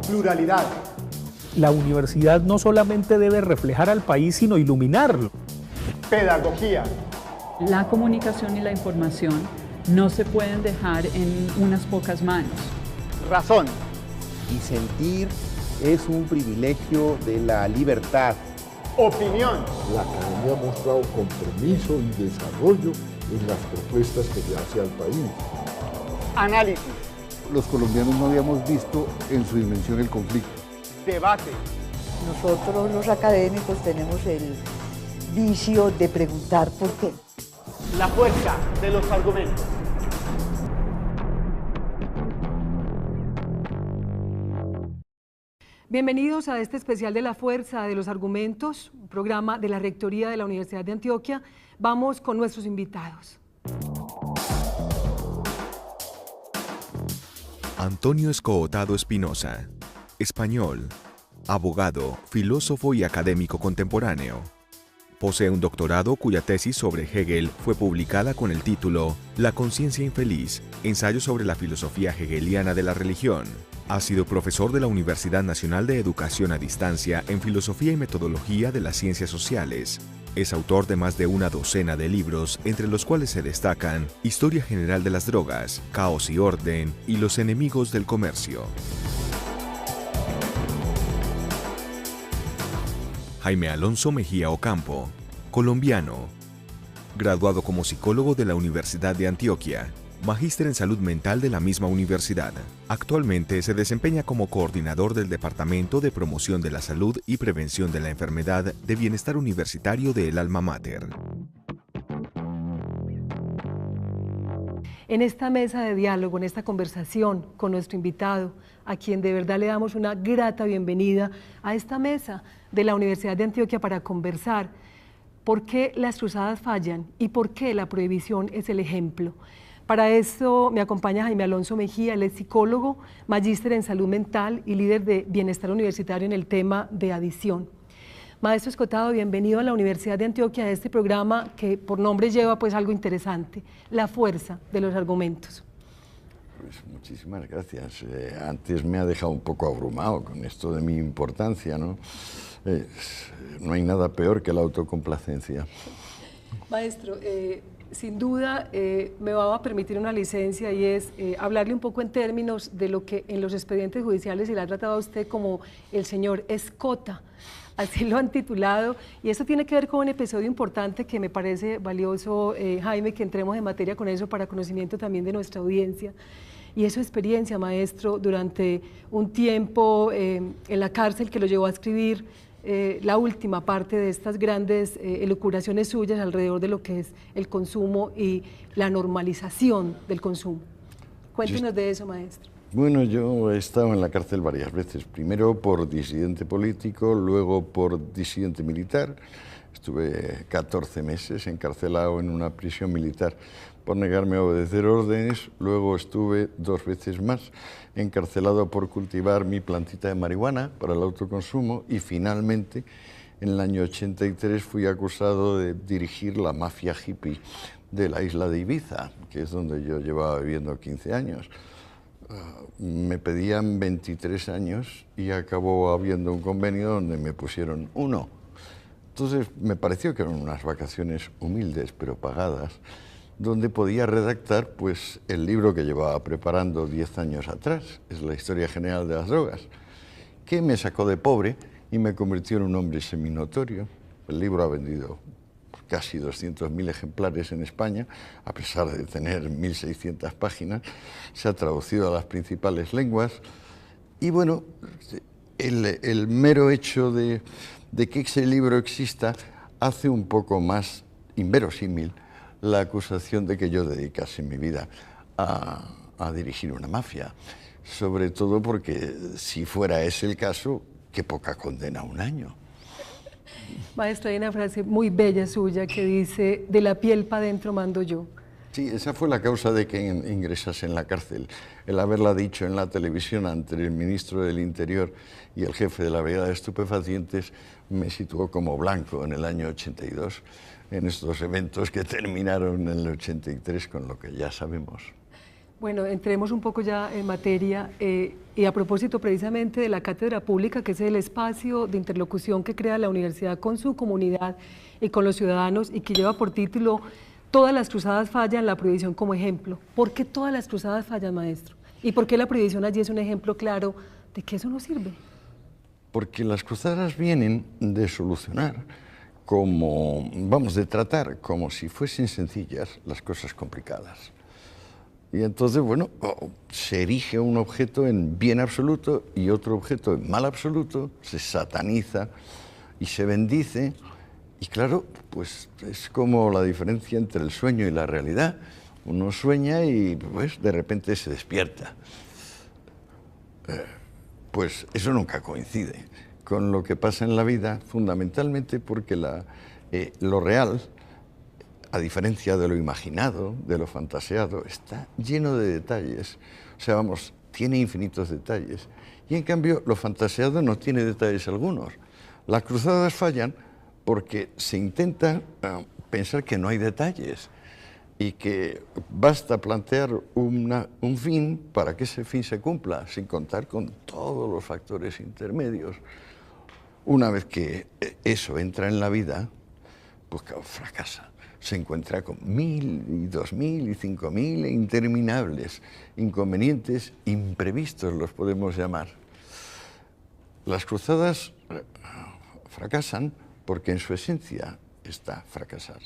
Pluralidad. La universidad no solamente debe reflejar al país, sino iluminarlo. Pedagogía. La comunicación y la información no se pueden dejar en unas pocas manos. Razón. Disentir es un privilegio de la libertad. Opinión. La academia ha mostrado compromiso y desarrollo en las propuestas que le hace al país. Análisis. Los colombianos no habíamos visto en su dimensión el conflicto. Debate. Nosotros los académicos tenemos el vicio de preguntar por qué. La fuerza de los argumentos. Bienvenidos a este especial de La Fuerza de los Argumentos, un programa de la Rectoría de la Universidad de Antioquia. Vamos con nuestros invitados. Antonio Escootado Espinosa, español, abogado, filósofo y académico contemporáneo. Posee un doctorado cuya tesis sobre Hegel fue publicada con el título La conciencia infeliz, ensayo sobre la filosofía hegeliana de la religión. Ha sido profesor de la Universidad Nacional de Educación a Distancia en Filosofía y Metodología de las Ciencias Sociales. Es autor de más de una docena de libros, entre los cuales se destacan Historia General de las Drogas, Caos y Orden y Los Enemigos del Comercio. Jaime Alonso Mejía Ocampo, colombiano, graduado como psicólogo de la Universidad de Antioquia, magíster en salud mental de la misma universidad. Actualmente se desempeña como coordinador del Departamento de Promoción de la Salud y Prevención de la Enfermedad de Bienestar Universitario de El Alma Mater. En esta mesa de diálogo, en esta conversación con nuestro invitado, a quien de verdad le damos una grata bienvenida a esta mesa de la Universidad de Antioquia para conversar por qué las cruzadas fallan y por qué la prohibición es el ejemplo. Para esto me acompaña Jaime Alonso Mejía, él es psicólogo, magíster en salud mental y líder de bienestar universitario en el tema de adicción. Maestro Escootado, bienvenido a la Universidad de Antioquia a este programa que por nombre lleva pues algo interesante, la fuerza de los argumentos. Pues muchísimas gracias. Antes me ha dejado un poco abrumado con esto de mi importancia, ¿no? No hay nada peor que la autocomplacencia. Maestro, sin duda me va a permitir una licencia y es hablarle un poco en términos de lo que en los expedientes judiciales se le ha tratado a usted como el señor Escota, así lo han titulado, y esto tiene que ver con un episodio importante que me parece valioso, Jaime, que entremos en materia con eso para conocimiento también de nuestra audiencia. Y es su experiencia, maestro, durante un tiempo en la cárcel que lo llevó a escribir la última parte de estas grandes elucubraciones suyas alrededor de lo que es el consumo y la normalización del consumo. Cuéntenos de eso, maestro. Bueno, yo he estado en la cárcel varias veces, primero por disidente político, luego por disidente militar. Estuve 14 meses encarcelado en una prisión militar por negarme a obedecer órdenes, luego estuve 2 veces más encarcelado por cultivar mi plantita de marihuana para el autoconsumo y finalmente en el año 83 fui acusado de dirigir la mafia hippie de la isla de Ibiza, que es donde yo llevaba viviendo 15 años. Me pedían 23 años y acabó habiendo un convenio donde me pusieron 1. Entonces me pareció que eran unas vacaciones humildes pero pagadas, donde podía redactar pues, el libro que llevaba preparando 10 años atrás, es la Historia General de las Drogas, que me sacó de pobre y me convirtió en un hombre seminotorio. El libro ha vendido casi 200.000 ejemplares en España, a pesar de tener 1.600 páginas, se ha traducido a las principales lenguas y bueno, el mero hecho de que ese libro exista hace un poco más inverosímil la acusación de que yo dedicase mi vida a dirigir una mafia, sobre todo porque si fuera ese el caso, qué poca condena 1 año. Maestro, hay una frase muy bella suya que dice, de la piel para adentro mando yo. Sí, esa fue la causa de que ingresase en la cárcel. El haberla dicho en la televisión ante el ministro del Interior y el jefe de la Brigada de Estupefacientes me situó como blanco en el año 82, en estos eventos que terminaron en el 83 con lo que ya sabemos. Bueno, entremos un poco ya en materia y a propósito precisamente de la cátedra pública, que es el espacio de interlocución que crea la universidad con su comunidad y con los ciudadanos y que lleva por título Todas las cruzadas fallan, la prohibición como ejemplo. ¿Por qué todas las cruzadas fallan, maestro? ¿Y por qué la prohibición allí es un ejemplo claro de que eso no sirve? Porque las cruzadas vienen de solucionar de tratar como si fuesen sencillas las cosas complicadas. Y entonces, bueno, se erige un objeto en bien absoluto y otro objeto en mal absoluto, se sataniza y se bendice. Y claro, pues es como la diferencia entre el sueño y la realidad. Uno sueña y pues de repente se despierta. Pues eso nunca coincide con lo que pasa en la vida, fundamentalmente porque lo real, a diferencia de lo imaginado, de lo fantaseado, está lleno de detalles. O sea, vamos, tiene infinitos detalles. Y en cambio, lo fantaseado no tiene detalles algunos. Las cruzadas fallan porque se intenta pensar que no hay detalles y que basta plantear un fin para que ese fin se cumpla, sin contar con todos los factores intermedios. Una vez que eso entra en la vida, pues fracasa. Se encuentra con 1000 y 2000 y 5000 interminables inconvenientes imprevistos, los podemos llamar. Las cruzadas fracasan porque en su esencia está fracasar.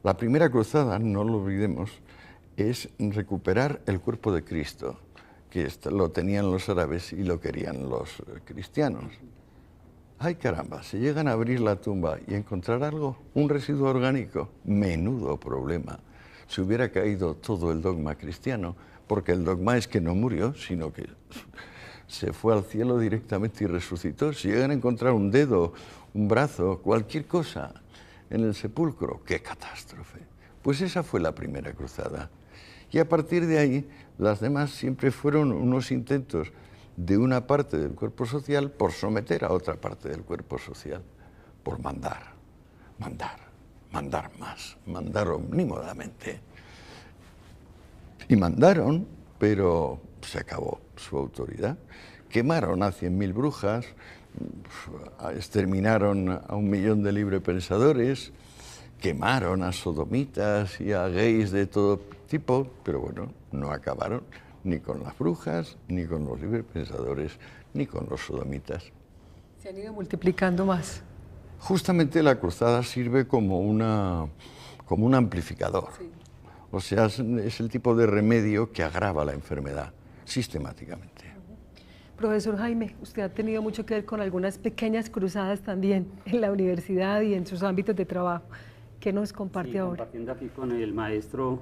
La primera cruzada, no lo olvidemos, es recuperar el cuerpo de Cristo, que lo tenían los árabes y lo querían los cristianos. ¡Ay, caramba! Se llegan a abrir la tumba y encontrar algo, un residuo orgánico. Menudo problema. Se hubiera caído todo el dogma cristiano, porque el dogma es que no murió, sino que se fue al cielo directamente y resucitó. Si llegan a encontrar un dedo, un brazo, cualquier cosa en el sepulcro, ¡qué catástrofe! Pues esa fue la primera cruzada. Y a partir de ahí, las demás siempre fueron unos intentos de una parte del cuerpo social por someter a otra parte del cuerpo social, por mandar más, mandar omnímodamente. Y mandaron, pero se acabó su autoridad. Quemaron a 100.000 brujas, exterminaron a 1 millón de librepensadores, quemaron a sodomitas y a gays de todo tipo, pero bueno, no acabaron ni con las brujas, ni con los librepensadores, ni con los sodomitas. Se han ido multiplicando más. Justamente la cruzada sirve como un amplificador. Sí. O sea, es el tipo de remedio que agrava la enfermedad sistemáticamente. Profesor Jaime, usted ha tenido mucho que ver con algunas pequeñas cruzadas también en la universidad y en sus ámbitos de trabajo. ¿Qué nos comparte ahora? Compartiendo aquí con el maestro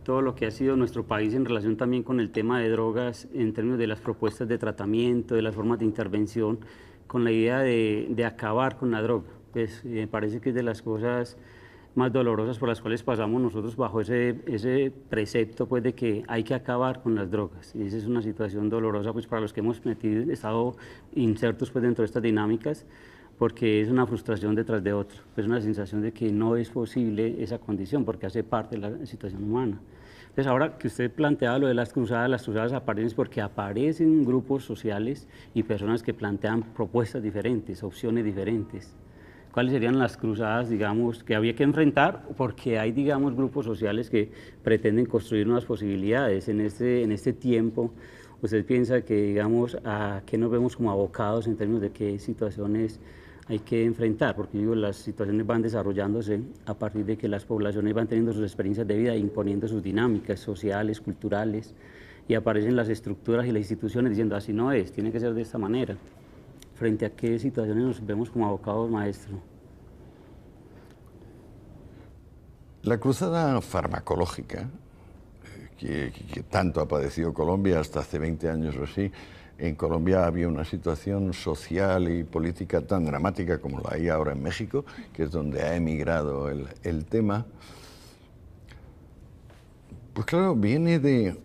todo lo que ha sido nuestro país en relación también con el tema de drogas, en términos de las propuestas de tratamiento, de las formas de intervención, con la idea de acabar con la droga. Pues me parece que es de las cosas más dolorosas por las cuales pasamos nosotros bajo ese precepto pues, de que hay que acabar con las drogas. Y esa es una situación dolorosa pues, para los que hemos estado insertos pues, dentro de estas dinámicas, porque es una frustración detrás de otra, es una sensación de que no es posible esa condición, porque hace parte de la situación humana. Entonces, ahora que usted planteaba lo de las cruzadas aparecen porque aparecen grupos sociales y personas que plantean propuestas diferentes, opciones diferentes. ¿Cuáles serían las cruzadas, digamos, que había que enfrentar? Porque hay, digamos, grupos sociales que pretenden construir nuevas posibilidades. En este tiempo, ¿usted piensa que, digamos, a qué nos vemos como abocados en términos de qué situaciones hay que enfrentar? Porque digo, las situaciones van desarrollándose a partir de que las poblaciones van teniendo sus experiencias de vida e imponiendo sus dinámicas sociales, culturales, y aparecen las estructuras y las instituciones diciendo así no es, tiene que ser de esta manera. ¿Frente a qué situaciones nos vemos como abocados, maestro? La cruzada farmacológica, que tanto ha padecido Colombia hasta hace 20 años o así, en Colombia había una situación social y política tan dramática como la hay ahora en México, que es donde ha emigrado el tema. Pues claro, viene de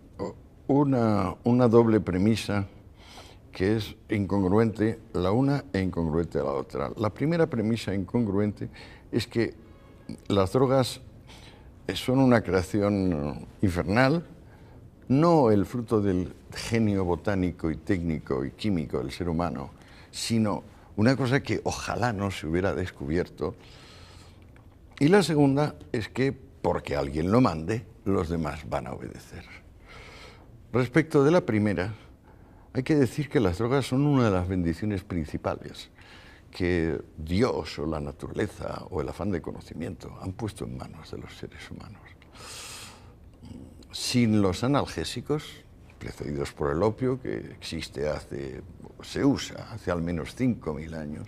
una doble premisa que es incongruente la una e incongruente la otra. La primera premisa incongruente es que las drogas son una creación infernal, no el fruto del genio botánico y técnico y químico del ser humano, sino una cosa que ojalá no se hubiera descubierto. Y la segunda es que, porque alguien lo mande, los demás van a obedecer. Respecto de la primera, hay que decir que las drogas son una de las bendiciones principales que Dios o la naturaleza o el afán de conocimiento han puesto en manos de los seres humanos. Sin los analgésicos, precedidos por el opio, que existe se usa hace al menos 5.000 años,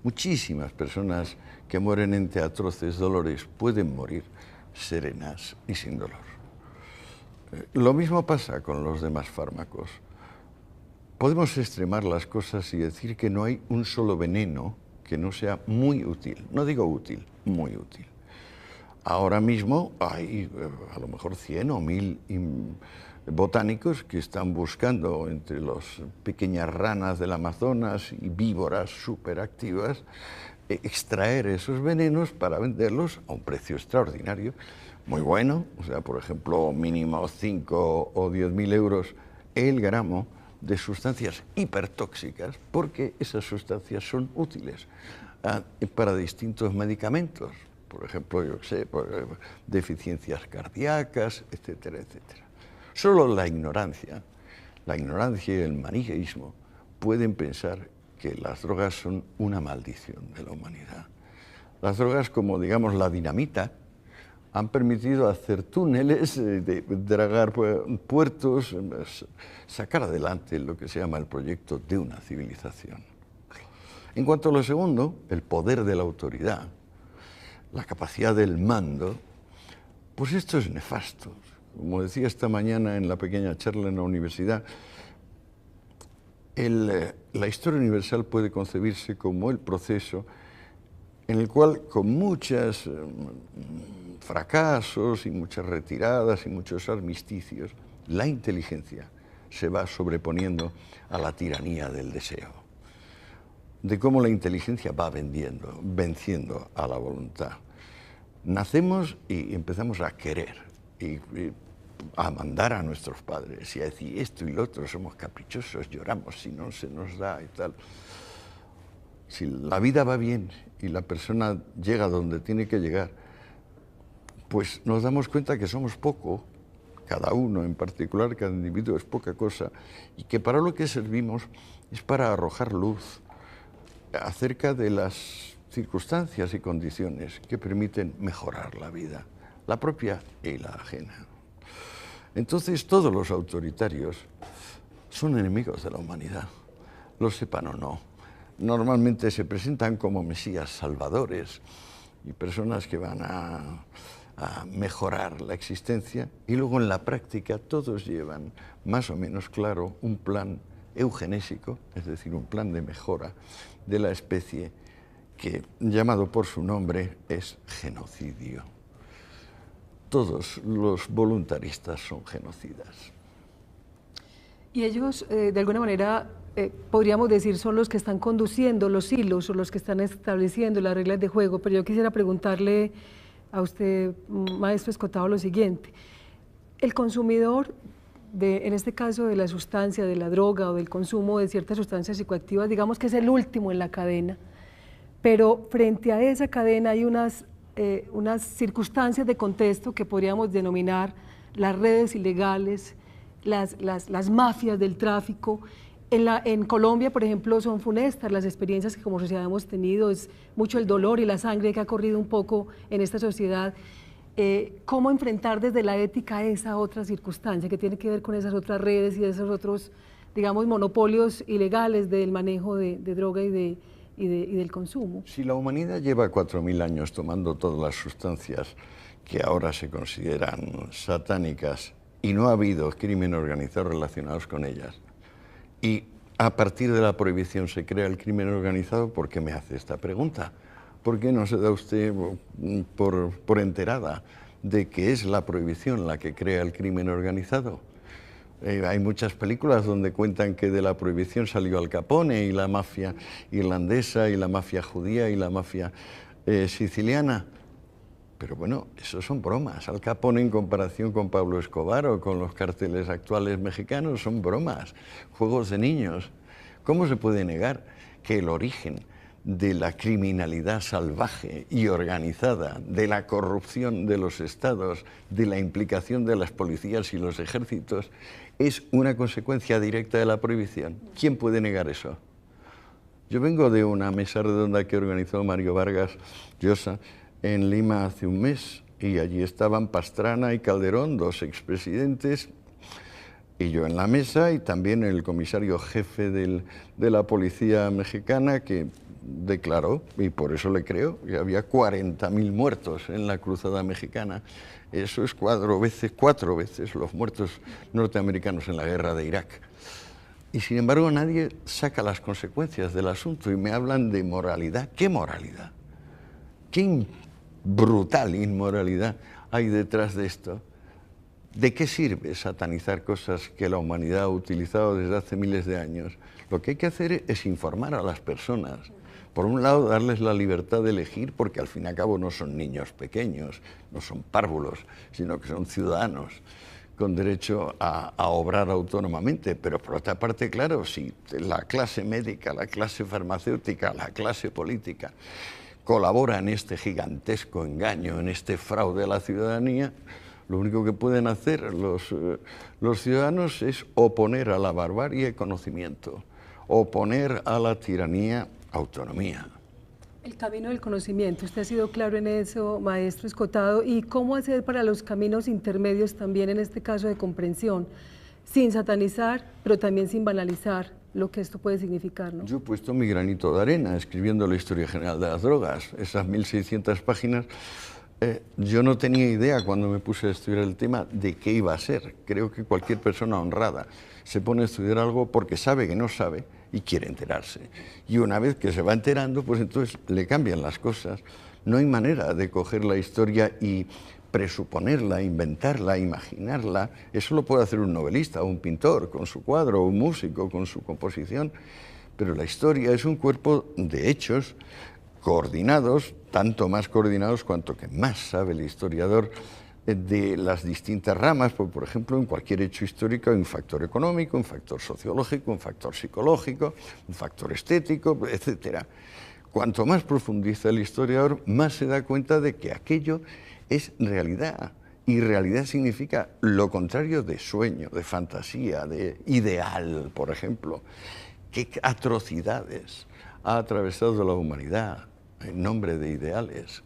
muchísimas personas que mueren entre atroces dolores pueden morir serenas y sin dolor. Lo mismo pasa con los demás fármacos. Podemos extremar las cosas y decir que no hay un solo veneno que no sea muy útil. No digo útil, muy útil. Ahora mismo hay a lo mejor 100 o 1000 botánicos que están buscando entre las pequeñas ranas del Amazonas y víboras superactivas extraer esos venenos para venderlos a un precio extraordinario, muy bueno, o sea, por ejemplo, mínimo 5 o 10.000 euros el gramo de sustancias hipertóxicas, porque esas sustancias son útiles para distintos medicamentos, por ejemplo, yo qué sé, por deficiencias cardíacas, etcétera, etcétera. Solo la ignorancia y el maniqueísmo pueden pensar que las drogas son una maldición de la humanidad. Las drogas, como digamos la dinamita, han permitido hacer túneles, dragar puertos, sacar adelante lo que se llama el proyecto de una civilización. En cuanto a lo segundo, el poder de la autoridad, la capacidad del mando, pues esto es nefasto. Como decía esta mañana en la pequeña charla en la universidad, la historia universal puede concebirse como el proceso en el cual, con muchos fracasos y muchas retiradas y muchos armisticios, la inteligencia se va sobreponiendo a la tiranía del deseo, de cómo la inteligencia va venciendo a la voluntad. Nacemos y empezamos a querer y a mandar a nuestros padres y a decir esto y lo otro, somos caprichosos, lloramos si no se nos da y tal. Si la vida va bien y la persona llega donde tiene que llegar, pues nos damos cuenta que somos poco, cada uno en particular, cada individuo es poca cosa, y que para lo que servimos es para arrojar luz acerca de las circunstancias y condiciones que permiten mejorar la vida, la propia y la ajena. Entonces todos los autoritarios son enemigos de la humanidad, lo sepan o no. Normalmente se presentan como mesías salvadores y personas que van a mejorar la existencia, y luego en la práctica todos llevan más o menos claro un plan eugenésico, es decir, un plan de mejora de la especie que, llamado por su nombre, es genocidio. Todos los voluntaristas son genocidas. Y ellos, de alguna manera, podríamos decir, son los que están conduciendo los hilos o los que están estableciendo las reglas de juego. Pero yo quisiera preguntarle a usted, maestro Escotado, lo siguiente. El consumidor, en este caso de la sustancia, de la droga o del consumo de ciertas sustancias psicoactivas, digamos que es el último en la cadena, pero frente a esa cadena hay unas circunstancias de contexto que podríamos denominar las redes ilegales, las mafias del tráfico. En Colombia, por ejemplo, son funestas las experiencias que como sociedad hemos tenido, es mucho el dolor y la sangre que ha corrido un poco en esta sociedad. ¿Cómo enfrentar desde la ética esa otra circunstancia que tiene que ver con esas otras redes y esos otros, digamos, monopolios ilegales del manejo de droga y del consumo? Si la humanidad lleva 4.000 años tomando todas las sustancias que ahora se consideran satánicas y no ha habido crimen organizado relacionados con ellas, y a partir de la prohibición se crea el crimen organizado, ¿por qué me hace esta pregunta? ¿Por qué no se da usted por enterada de que es la prohibición la que crea el crimen organizado? Hay muchas películas donde cuentan que de la prohibición salió Al Capone y la mafia irlandesa y la mafia judía y la mafia siciliana. Pero bueno, eso son bromas. Al Capone en comparación con Pablo Escobar o con los cárteles actuales mexicanos son bromas, juegos de niños. ¿Cómo se puede negar que el origen de la criminalidad salvaje y organizada, de la corrupción de los estados, de la implicación de las policías y los ejércitos, es una consecuencia directa de la prohibición? ¿Quién puede negar eso? Yo vengo de una mesa redonda que organizó Mario Vargas Llosa en Lima hace un mes, y allí estaban Pastrana y Calderón, dos expresidentes, y yo en la mesa, y también el comisario jefe de la policía mexicana, que declaró, y por eso le creo, que había 40.000 muertos en la cruzada mexicana. Eso es cuatro veces los muertos norteamericanos en la guerra de Irak. Y sin embargo nadie saca las consecuencias del asunto y me hablan de moralidad. ¿Qué moralidad? ¿Qué brutal inmoralidad hay detrás de esto? ¿De qué sirve satanizar cosas que la humanidad ha utilizado desde hace miles de años? Lo que hay que hacer es informar a las personas. Por un lado, darles la libertad de elegir, porque al fin y al cabo no son niños pequeños, no son párvulos, sino que son ciudadanos con derecho a obrar autónomamente. Pero por otra parte, claro, si la clase médica, la clase farmacéutica, la clase política colabora en este gigantesco engaño, en este fraude a la ciudadanía, lo único que pueden hacer los ciudadanos es oponer a la barbarie conocimiento, oponer a la tiranía autonomía. El camino del conocimiento, usted ha sido claro en eso, maestro Escotado, y cómo hacer para los caminos intermedios también en este caso de comprensión, sin satanizar, pero también sin banalizar lo que esto puede significar, ¿no? Yo he puesto mi granito de arena escribiendo la historia general de las drogas, esas 1.600 páginas. Yo no tenía idea cuando me puse a estudiar el tema de qué iba a ser. Creo que cualquier persona honrada se pone a estudiar algo porque sabe que no sabe y quiere enterarse. Y una vez que se va enterando, pues entonces le cambian las cosas. No hay manera de coger la historia y presuponerla, inventarla, imaginarla. Eso lo puede hacer un novelista, un pintor con su cuadro, un músico con su composición. Pero la historia es un cuerpo de hechos coordinados, tanto más coordinados cuanto que más sabe el historiador de las distintas ramas. Pues, por ejemplo, en cualquier hecho histórico hay un factor económico, un factor sociológico, un factor psicológico, un factor estético, etc. Cuanto más profundiza el historiador, más se da cuenta de que aquello es realidad. Y realidad significa lo contrario de sueño, de fantasía, de ideal, por ejemplo. ¿Qué atrocidades ha atravesado la humanidad en nombre de ideales?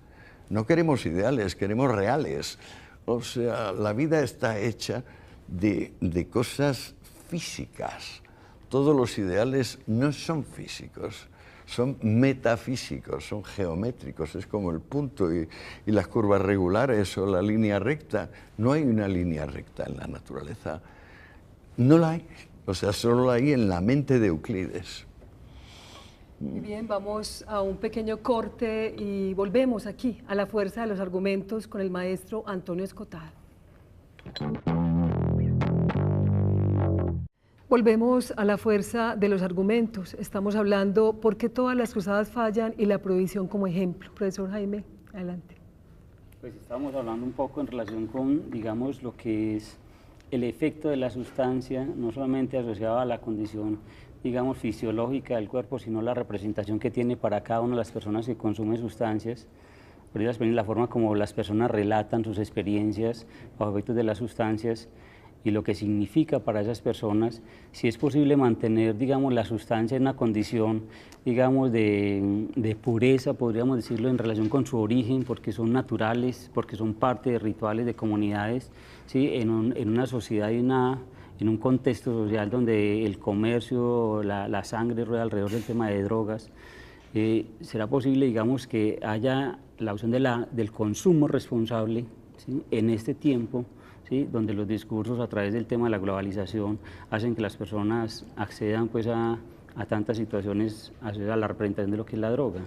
No queremos ideales, queremos reales. O sea, la vida está hecha de cosas físicas. Todos los ideales no son físicos, son metafísicos, son geométricos. Es como el punto y las curvas regulares o la línea recta. No hay una línea recta en la naturaleza. No la hay. O sea, solo la hay en la mente de Euclides. Muy bien, vamos a un pequeño corte y volvemos aquí a la fuerza de los argumentos con el maestro Antonio Escotado. Volvemos a la fuerza de los argumentos. Estamos hablando por qué todas las cruzadas fallan y la prohibición como ejemplo. Profesor Jaime, adelante. Pues estamos hablando un poco en relación con, digamos, lo que es el efecto de la sustancia, no solamente asociado a la condición, digamos, fisiológica del cuerpo, sino la representación que tiene para cada una de las personas que consumen sustancias, por la forma como las personas relatan sus experiencias bajo efectos de las sustancias y lo que significa para esas personas, si es posible mantener, digamos, la sustancia en una condición, digamos, de pureza, podríamos decirlo, en relación con su origen, porque son naturales, porque son parte de rituales de comunidades, ¿sí? En una sociedad y en un contexto social donde el comercio, la sangre rueda alrededor del tema de drogas, será posible, digamos, que haya la opción del consumo responsable, ¿sí? En este tiempo, ¿sí? Donde los discursos a través del tema de la globalización hacen que las personas accedan pues, a tantas situaciones, a la representación de lo que es la droga.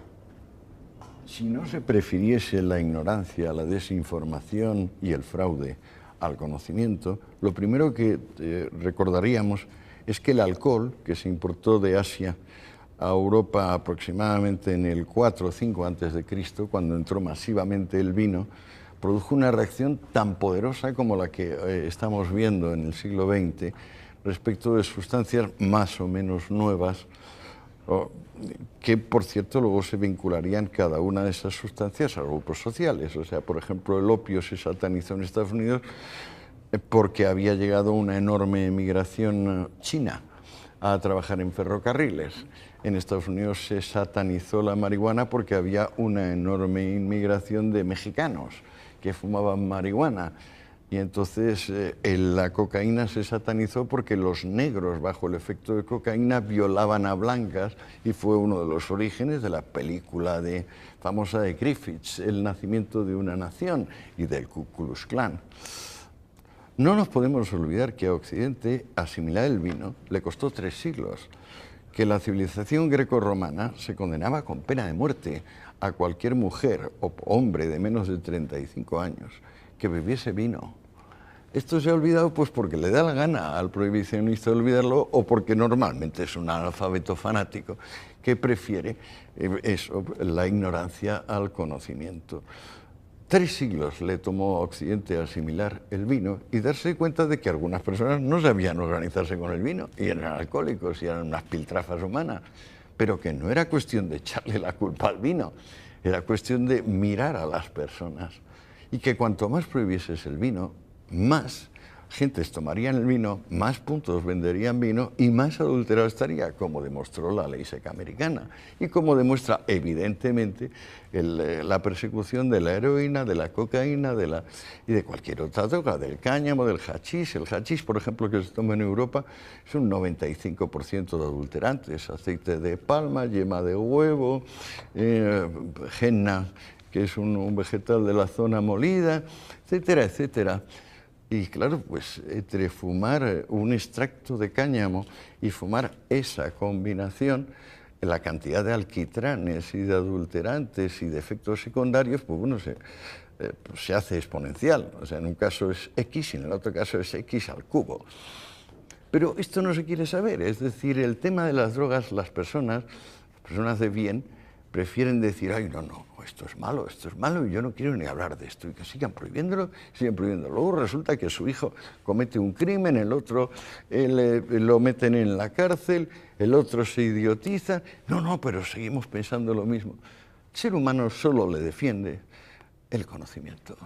Si no se prefiriese la ignorancia, la desinformación y el fraude al conocimiento, lo primero que recordaríamos es que el alcohol que se importó de Asia a Europa aproximadamente en el 4 o 5 antes de Cristo, cuando entró masivamente el vino, produjo una reacción tan poderosa como la que estamos viendo en el siglo XX respecto de sustancias más o menos nuevas, que por cierto luego se vincularían cada una de esas sustancias a grupos sociales. O sea, por ejemplo, el opio se satanizó en Estados Unidos porque había llegado una enorme emigración china a trabajar en ferrocarriles. En Estados Unidos se satanizó la marihuana porque había una enorme inmigración de mexicanos que fumaban marihuana. Y entonces la cocaína se satanizó porque los negros bajo el efecto de cocaína violaban a blancas, y fue uno de los orígenes de la película famosa de Griffiths, El nacimiento de una nación, y del Ku Klux Klan. No nos podemos olvidar que a Occidente asimilar el vino le costó 3 siglos, que la civilización grecorromana se condenaba con pena de muerte a cualquier mujer o hombre de menos de 35 años que bebiese vino. Esto se ha olvidado pues porque le da la gana al prohibicionista olvidarlo, o porque normalmente es un analfabeto fanático que prefiere la ignorancia al conocimiento. 3 siglos le tomó a Occidente asimilar el vino y darse cuenta de que algunas personas no sabían organizarse con el vino y eran alcohólicos y eran unas piltrafas humanas, pero que no era cuestión de echarle la culpa al vino, era cuestión de mirar a las personas, y que cuanto más prohibieses el vino, más gentes tomarían el vino, más puntos venderían vino y más adulterado estaría, como demostró la ley seca americana y como demuestra evidentemente la persecución de la heroína, de la cocaína y de cualquier otra droga, del cáñamo, del hachís. El hachís, por ejemplo, que se toma en Europa, es un 95% de adulterantes: aceite de palma, yema de huevo, henna, que es un vegetal de la zona molida, etcétera, etcétera. Y claro, pues entre fumar un extracto de cáñamo y fumar esa combinación, la cantidad de alquitranes y de adulterantes y de efectos secundarios, pues bueno, se hace exponencial. O sea, en un caso es X y en el otro caso es X al cubo. Pero esto no se quiere saber. Es decir, el tema de las drogas, las personas de bien, prefieren decir: ay, no, esto es malo y yo no quiero ni hablar de esto, y que sigan prohibiéndolo. Luego resulta que su hijo comete un crimen, el otro lo meten en la cárcel, el otro se idiotiza. No, pero seguimos pensando lo mismo. El ser humano solo le defiende el conocimiento.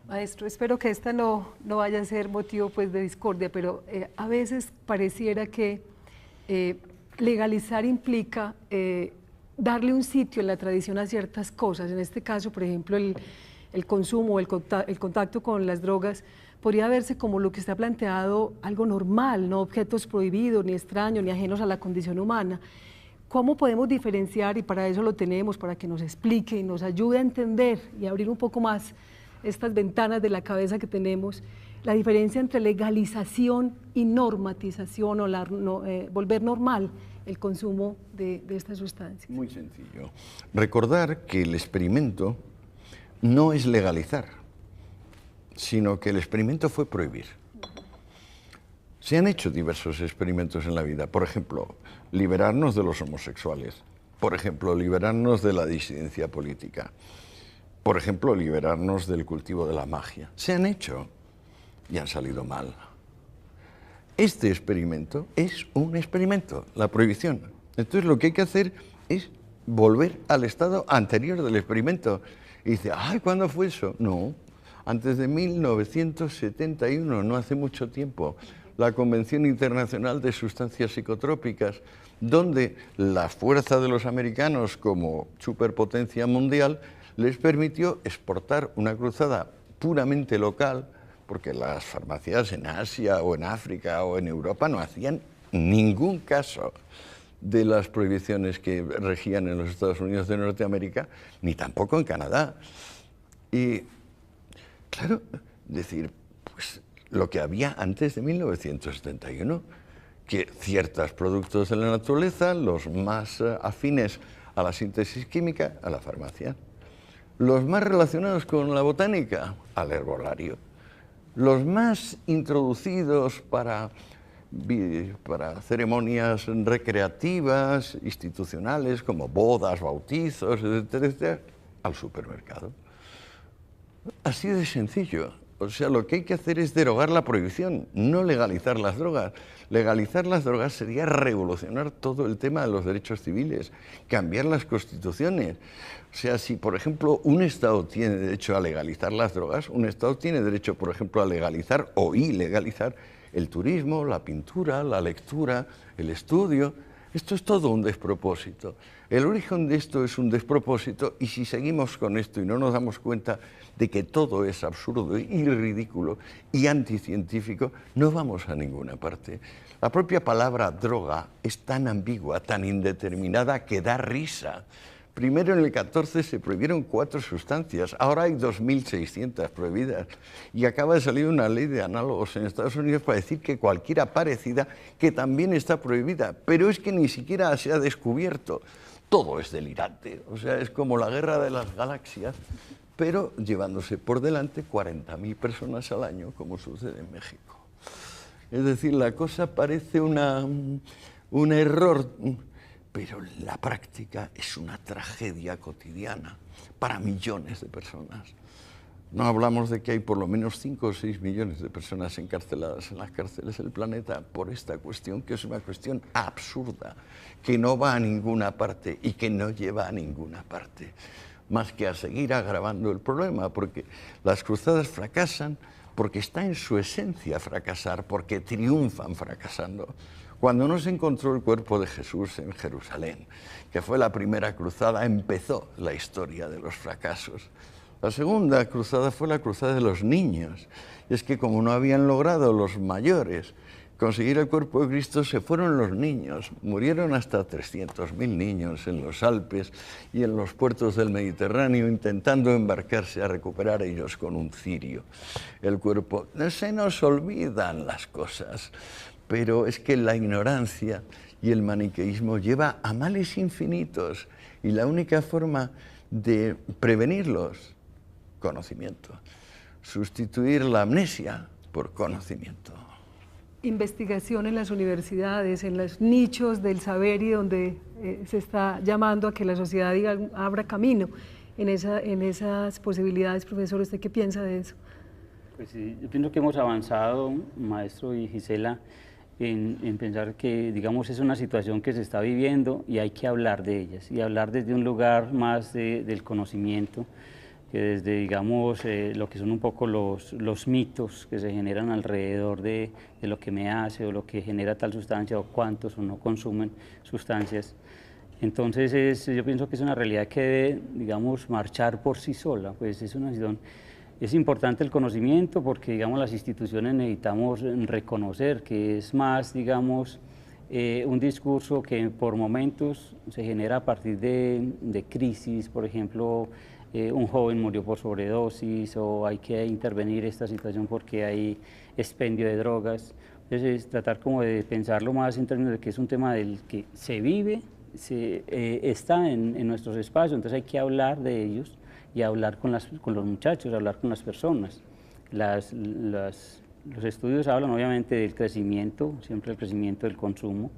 Maestro, espero que esta no vaya a ser motivo pues, de discordia, pero a veces pareciera que legalizar implica darle un sitio en la tradición a ciertas cosas. En este caso, por ejemplo, el consumo, el contacto con las drogas, podría verse como lo que está planteado algo normal, no objetos prohibidos, ni extraños, ni ajenos a la condición humana. ¿Cómo podemos diferenciar, y para eso lo tenemos, para que nos explique y nos ayude a entender y abrir un poco más estas ventanas de la cabeza que tenemos, la diferencia entre legalización y normatización, o volver normal el consumo de estas sustancias? Muy sencillo. Recordar que el experimento no es legalizar, sino que el experimento fue prohibir. Se han hecho diversos experimentos en la vida. Por ejemplo, liberarnos de los homosexuales. Por ejemplo, liberarnos de la disidencia política. Por ejemplo, liberarnos del cultivo de la magia. Se han hecho y han salido mal. Este experimento es un experimento, la prohibición. Entonces lo que hay que hacer es volver al estado anterior del experimento. Y dice: ay, ¿cuándo fue eso? No, antes de 1971, no hace mucho tiempo, la Convención Internacional de Sustancias Psicotrópicas, donde la fuerza de los americanos como superpotencia mundial les permitió exportar una cruzada puramente local, porque las farmacias en Asia o en África o en Europa no hacían ningún caso de las prohibiciones que regían en los Estados Unidos de Norteamérica, ni tampoco en Canadá. Y claro, decir, pues lo que había antes de 1971, que ciertos productos de la naturaleza, los más afines a la síntesis química, a la farmacia, los más relacionados con la botánica, al herbolario, los más introducidos para para ceremonias recreativas, institucionales, como bodas, bautizos, etcétera, etcétera, al supermercado. Así de sencillo. O sea, lo que hay que hacer es derogar la prohibición, no legalizar las drogas. Legalizar las drogas sería revolucionar todo el tema de los derechos civiles, cambiar las constituciones. O sea, si, por ejemplo, un Estado tiene derecho a legalizar las drogas, un Estado tiene derecho, por ejemplo, a legalizar o ilegalizar el turismo, la pintura, la lectura, el estudio. Esto es todo un despropósito. El origen de esto es un despropósito y si seguimos con esto y no nos damos cuenta de que todo es absurdo y ridículo y anticientífico, no vamos a ninguna parte. La propia palabra droga es tan ambigua, tan indeterminada que da risa. Primero en el 14 se prohibieron 4 sustancias, ahora hay 2.600 prohibidas y acaba de salir una ley de análogos en Estados Unidos para decir que cualquiera parecida que también está prohibida, pero es que ni siquiera se ha descubierto. Todo es delirante, o sea, es como la guerra de las galaxias, pero llevándose por delante 40.000 personas al año, como sucede en México. Es decir, la cosa parece un error, pero la práctica es una tragedia cotidiana para millones de personas. No hablamos de que hay por lo menos 5 o 6 millones de personas encarceladas en las cárceles del planeta por esta cuestión, que es una cuestión absurda, que no va a ninguna parte y que no lleva a ninguna parte, más que a seguir agravando el problema, porque las cruzadas fracasan, porque está en su esencia fracasar, porque triunfan fracasando. Cuando no se encontró el cuerpo de Jesús en Jerusalén, que fue la primera cruzada, empezó la historia de los fracasos. La segunda cruzada fue la cruzada de los niños. Y es que como no habían logrado los mayores conseguir el cuerpo de Cristo, se fueron los niños. Murieron hasta 300.000 niños en los Alpes y en los puertos del Mediterráneo intentando embarcarse a recuperar ellos con un cirio el cuerpo. Se nos olvidan las cosas, pero es que la ignorancia y el maniqueísmo lleva a males infinitos y la única forma de prevenirlos, conocimiento. Sustituir la amnesia por conocimiento. Investigación en las universidades, en los nichos del saber y donde se está llamando a que la sociedad abra camino en esas posibilidades. Profesor, ¿usted qué piensa de eso? Pues sí, yo pienso que hemos avanzado, maestro y Gisela, en pensar que, digamos, es una situación que se está viviendo y hay que hablar de ellas, y hablar desde un lugar más del conocimiento, que desde, digamos, lo que son un poco los mitos que se generan alrededor de lo que me hace o lo que genera tal sustancia o cuántos o no consumen sustancias. Entonces yo pienso que es una realidad que debe, digamos, marchar por sí sola, pues es una situación. Es importante el conocimiento porque, digamos, las instituciones necesitamos reconocer que es más, digamos, un discurso que por momentos se genera a partir de crisis, por ejemplo, un joven murió por sobredosis o hay que intervenir esta situación porque hay expendio de drogas. Entonces es tratar como de pensarlo más en términos de que es un tema del que se vive, está en nuestros espacios, entonces hay que hablar de ellos y hablar con los muchachos, hablar con las personas. Los estudios hablan obviamente del crecimiento, siempre el crecimiento del consumo,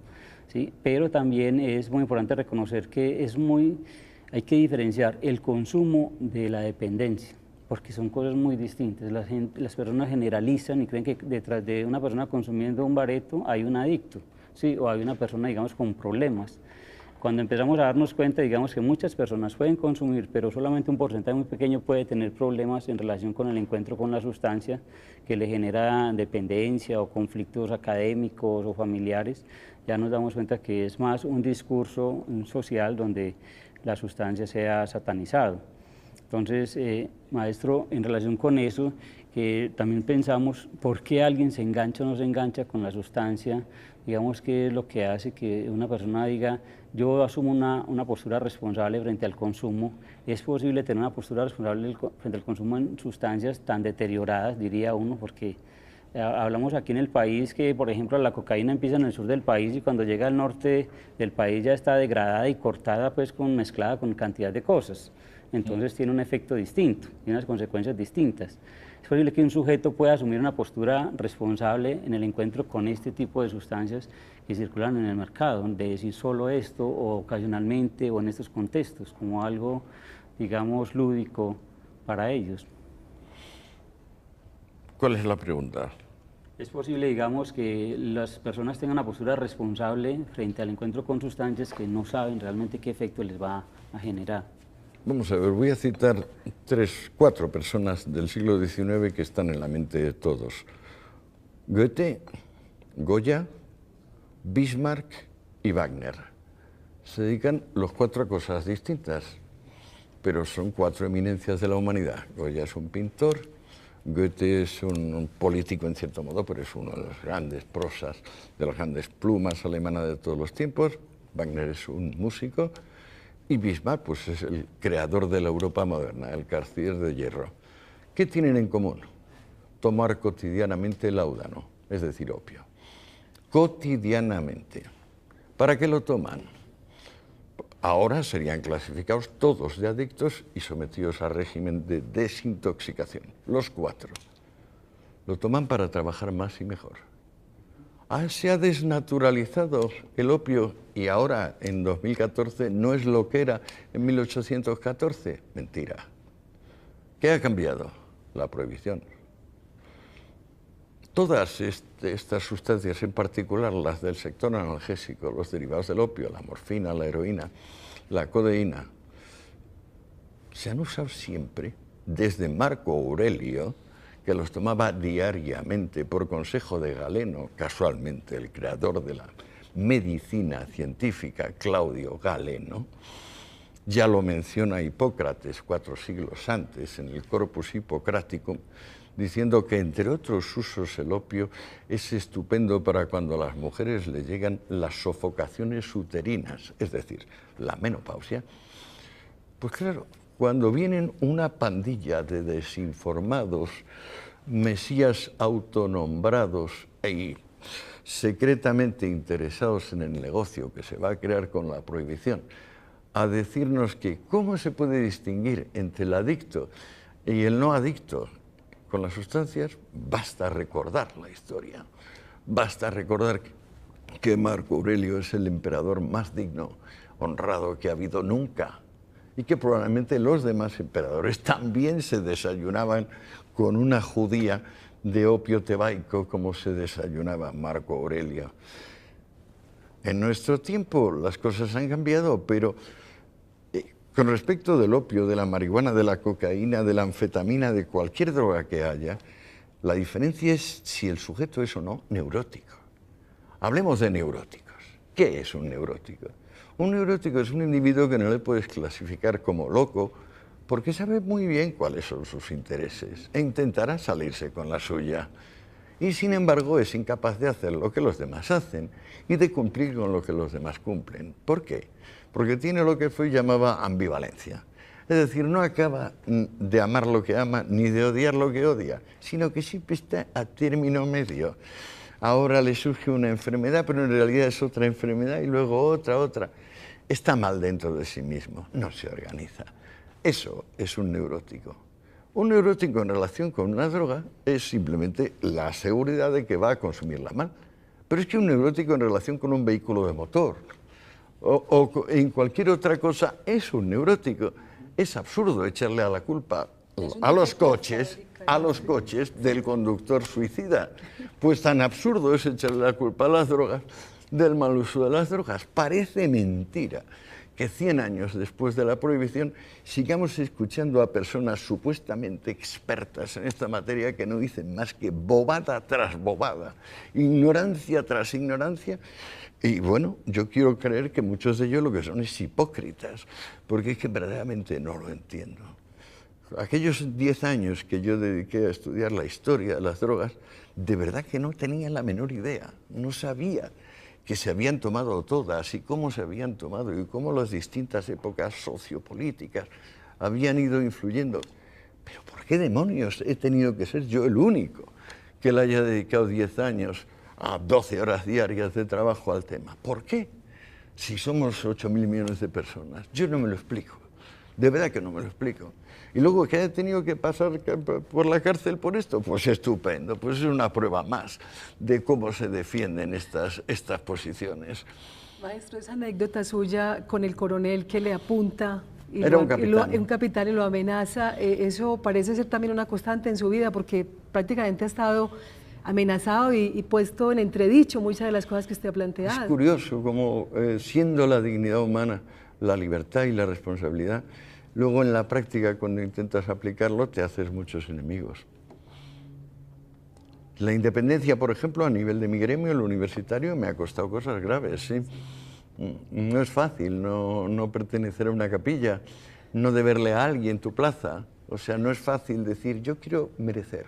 ¿sí? Pero también es muy importante reconocer que hay que diferenciar el consumo de la dependencia, porque son cosas muy distintas. Las personas generalizan y creen que detrás de una persona consumiendo un bareto hay un adicto, ¿sí? O hay una persona, digamos, con problemas. Cuando empezamos a darnos cuenta, digamos, que muchas personas pueden consumir, pero solamente un porcentaje muy pequeño puede tener problemas en relación con el encuentro con la sustancia que le genera dependencia o conflictos académicos o familiares, ya nos damos cuenta que es más un discurso social donde la sustancia sea satanizado. Entonces, maestro, en relación con eso, también pensamos por qué alguien se engancha o no se engancha con la sustancia, digamos, qué es lo que hace que una persona diga, yo asumo una postura responsable frente al consumo. Es posible tener una postura responsable frente al consumo en sustancias tan deterioradas, diría uno, porque hablamos aquí en el país que, por ejemplo, la cocaína empieza en el sur del país y cuando llega al norte del país ya está degradada y cortada, pues mezclada con cantidad de cosas. Entonces tiene un efecto distinto, tiene unas consecuencias distintas. Es posible que un sujeto pueda asumir una postura responsable en el encuentro con este tipo de sustancias que circulan en el mercado, de decir solo esto o ocasionalmente o en estos contextos, como algo, digamos, lúdico para ellos. ¿Cuál es la pregunta? Es posible, digamos, que las personas tengan una postura responsable frente al encuentro con sustancias que no saben realmente qué efecto les va a generar. Vamos a ver, voy a citar 4 personas del siglo XIX que están en la mente de todos. Goethe, Goya, Bismarck y Wagner. Se dedican los 4 a cosas distintas, pero son 4 eminencias de la humanidad. Goya es un pintor, Goethe es un político en cierto modo, pero es uno de los grandes prosas, de las grandes plumas alemanas de todos los tiempos. Wagner es un músico. Y Bismarck, pues, es el creador de la Europa moderna, el Cartier de hierro. ¿Qué tienen en común? Tomar cotidianamente láudano, es decir, opio. Cotidianamente. ¿Para qué lo toman? Ahora serían clasificados todos de adictos y sometidos a régimen de desintoxicación, los 4. Lo toman para trabajar más y mejor. Se ha desnaturalizado el opio y ahora, en 2014, no es lo que era en 1814. Mentira. ¿Qué ha cambiado? La prohibición. Todas estas sustancias, en particular las del sector analgésico, los derivados del opio, la morfina, la heroína, la codeína, se han usado siempre, desde Marco Aurelio, que los tomaba diariamente por consejo de Galeno, casualmente el creador de la medicina científica, Claudio Galeno. Ya lo menciona Hipócrates 4 siglos antes en el Corpus Hippocraticum, diciendo que entre otros usos el opio es estupendo para cuando a las mujeres le llegan las sofocaciones uterinas, es decir, la menopausia. Pues claro, cuando vienen una pandilla de desinformados, mesías autonombrados y secretamente interesados en el negocio que se va a crear con la prohibición, a decirnos que cómo se puede distinguir entre el adicto y el no adicto con las sustancias, basta recordar la historia. Basta recordar que Marco Aurelio es el emperador más digno, honrado que ha habido nunca, y que probablemente los demás emperadores también se desayunaban con una judía de opio tebaico como se desayunaba Marco Aurelio. En nuestro tiempo las cosas han cambiado, pero con respecto del opio, de la marihuana, de la cocaína, de la anfetamina, de cualquier droga que haya, la diferencia es si el sujeto es o no neurótico. Hablemos de neuróticos. ¿Qué es un neurótico? Un neurótico es un individuo que no le puedes clasificar como loco porque sabe muy bien cuáles son sus intereses e intentará salirse con la suya. Y sin embargo es incapaz de hacer lo que los demás hacen y de cumplir con lo que los demás cumplen. ¿Por qué? Porque tiene lo que Freud llamaba ambivalencia. Es decir, no acaba de amar lo que ama ni de odiar lo que odia, sino que siempre está a término medio. Ahora le surge una enfermedad, pero en realidad es otra enfermedad y luego otra. Está mal dentro de sí mismo, no se organiza. Eso es un neurótico. Un neurótico en relación con una droga es simplemente la seguridad de que va a consumirla mal. Pero es que un neurótico en relación con un vehículo de motor o en cualquier otra cosa es un neurótico. Es absurdo echarle a la culpa a los coches del conductor suicida. Pues tan absurdo es echarle la culpa a las drogas del mal uso de las drogas. Parece mentira que 100 años después de la prohibición sigamos escuchando a personas supuestamente expertas en esta materia que no dicen más que bobada tras bobada, ignorancia tras ignorancia. Y bueno, yo quiero creer que muchos de ellos lo que son es hipócritas, porque es que verdaderamente no lo entiendo. Aquellos 10 años que yo dediqué a estudiar la historia de las drogas, de verdad que no tenía la menor idea, no sabía que se habían tomado todas y cómo se habían tomado y cómo las distintas épocas sociopolíticas habían ido influyendo. Pero ¿por qué demonios he tenido que ser yo el único que le haya dedicado 10 años a 12 horas diarias de trabajo al tema? ¿Por qué? Si somos 8.000 millones de personas. Yo no me lo explico. De verdad que no me lo explico. Y luego que haya tenido que pasar por la cárcel por esto, pues estupendo, pues es una prueba más de cómo se defienden estas posiciones. Maestro, esa anécdota suya con el coronel que le apunta y Era un capitán. un capitán y lo amenaza, eso parece ser también una constante en su vida porque prácticamente ha estado amenazado y puesto en entredicho muchas de las cosas que usted ha planteado. Es curioso como siendo la dignidad humana, la libertad y la responsabilidad, luego en la práctica cuando intentas aplicarlo te haces muchos enemigos. La independencia, por ejemplo, a nivel de mi gremio, el universitario, me ha costado cosas graves, sí. No es fácil no pertenecer a una capilla, no deberle a alguien tu plaza. O sea, no es fácil decir, yo quiero merecer.